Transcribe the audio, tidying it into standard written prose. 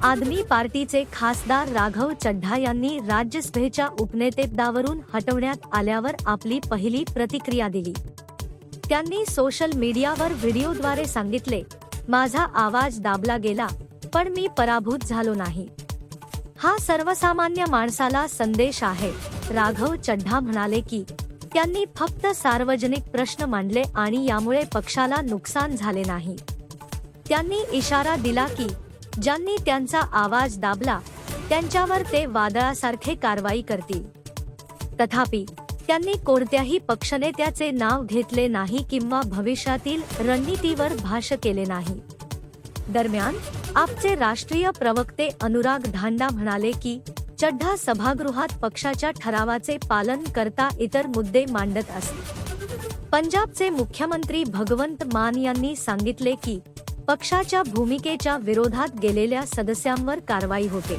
आदमी पार्टीचे खासदार राघव चड्ढा यांनी राज्यसभेच्या उपनेतेपदावरून हटवण्यात आल्यावर आपली पहिली प्रतिक्रिया दिली। त्यांनी सोशल मीडियावर व्हिडिओद्वारे सांगितले, माझा आवाज दाबला गेला, पण मी पराभूत झालो नाही। हा सर्वसामान्य माणसाला संदेश आहे। राघव चड्ढा म्हणाले की त्यांनी फक्त सार्वजनिक प्रश्न मांडले आणि यामुळे पक्षाला नुकसान झाले नाही। त्यांनी इशारा दिला की ज्यांनी त्यांचा आवाज दाबला त्यांच्यावर ते वादळासारखे कारवाई करतील। तथापि त्यांनी कोणत्याही पक्षनेत्याचे नाव घेतले नाही किंवा भविष्यातील रणनीतीवर भाष्य केले नाही। दरम्यान आपचे राष्ट्रीय प्रवक्ते अनुराग ढांडा म्हणाले की चड्ढा सभागृहात पक्षाच्या ठरावाचे पालन करता इतर मुद्दे मांडत असतात। पंजाबचे मुख्यमंत्री भगवंत मान यांनी सांगितले की पक्षाच्या भूमिकेच्या विरोधात गेलेल्या सदस्यांवर कारवाई होते।